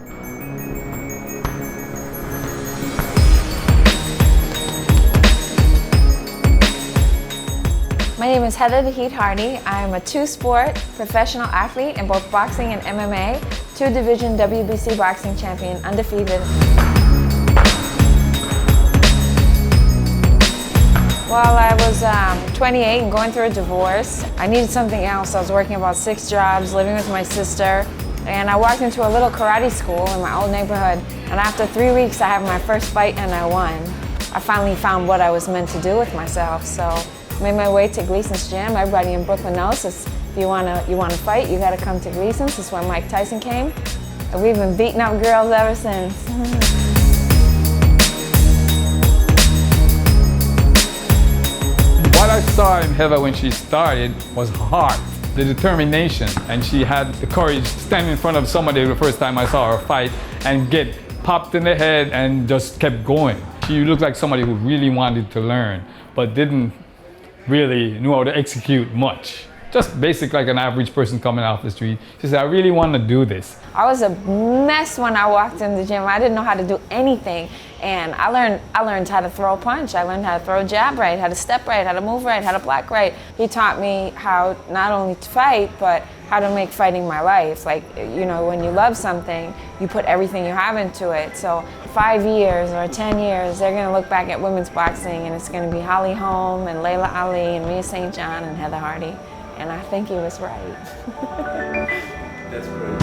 My name is Heather the Heat Hardy. I'm a two-sport professional athlete in both boxing and MMA, two-division WBC boxing champion, undefeated. While I was 28 and going through a divorce, I needed something else. I was working about 6 jobs, living with my sister, and I walked into a little karate school in my old neighborhood, and after 3 weeks I had my first fight and I won. I finally found what I was meant to do with myself, so I made my way to Gleason's gym. Everybody in Brooklyn knows if you want to fight, you got to come to Gleason's. This is where Mike Tyson came, and we've been beating up girls ever since. What I saw in Heather when she started was heart, the determination, and she had the courage to stand in front of somebody the first time I saw her fight and get popped in the head and just kept going. She looked like somebody who really wanted to learn, but didn't really know how to execute much. Just basic like an average person coming off the street. She said, I really want to do this. I was a mess when I walked in the gym. I didn't know how to do anything. And I learned how to throw a punch. I learned how to throw a jab right, how to step right, how to move right, how to block right. He taught me how not only to fight, but how to make fighting my life. Like, you know, when you love something, you put everything you have into it. So 5 years or 10 years, they're gonna look back at women's boxing and it's gonna be Holly Holm and Layla Ali and Mia St. John and Heather Hardy. And I think he was right. That's great.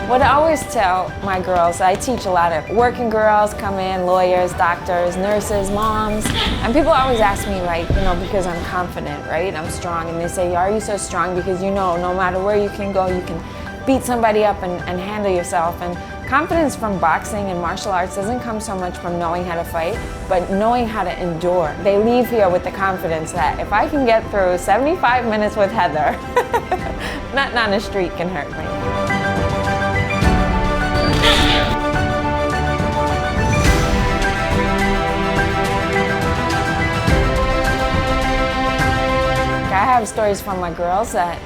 What I always tell my girls, I teach a lot of working girls come in, lawyers, doctors, nurses, moms, and people always ask me, like, you know, because I'm confident, right? I'm strong, and they say, are you so strong? Because you know, no matter where you can go, you can beat somebody up and handle yourself. And confidence from boxing and martial arts doesn't come so much from knowing how to fight, but knowing how to endure. They leave here with the confidence that if I can get through 75 minutes with Heather, nothing on the street can hurt me. I have stories from my girls that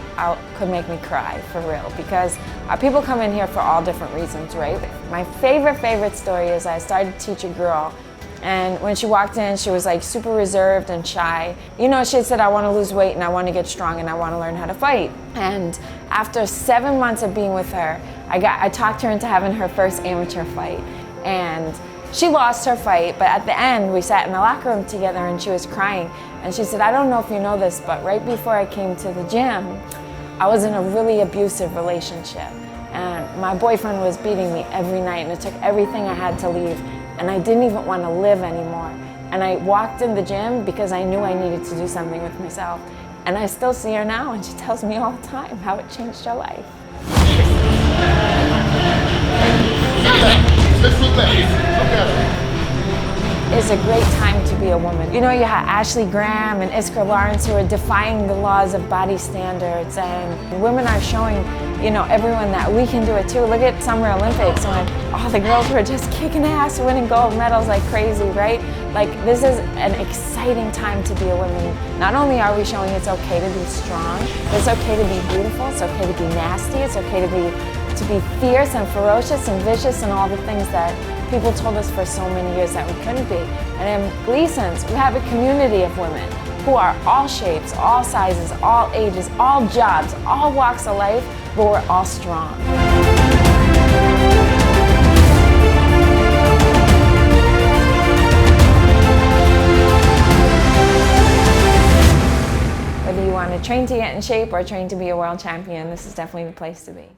could make me cry, for real, because people come in here for all different reasons, right? My favorite story is I started to teach a girl, and when she walked in, she was like super reserved and shy. You know, she said, I want to lose weight and I want to get strong and I want to learn how to fight. And after 7 months of being with her, I talked her into having her first amateur fight. And she lost her fight, but at the end, we sat in the locker room together and she was crying. And she said, I don't know if you know this, but right before I came to the gym, I was in a really abusive relationship. And my boyfriend was beating me every night, and it took everything I had to leave. And I didn't even want to live anymore. And I walked in the gym because I knew I needed to do something with myself. And I still see her now, and she tells me all the time how it changed her life. It's a great time to be a woman. You know, you have Ashley Graham and Iskra Lawrence who are defying the laws of body standards, and women are showing, you know, everyone that we can do it too. Look at Summer Olympics when all the girls were just kicking ass, winning gold medals like crazy, right? Like, this is an exciting time to be a woman. Not only are we showing it's okay to be strong, but it's okay to be beautiful, it's okay to be nasty, it's okay to be fierce and ferocious and vicious and all the things that people told us for so many years that we couldn't be. And in Gleasons, we have a community of women who are all shapes, all sizes, all ages, all jobs, all walks of life, but we're all strong. Whether you want to train to get in shape or train to be a world champion, this is definitely the place to be.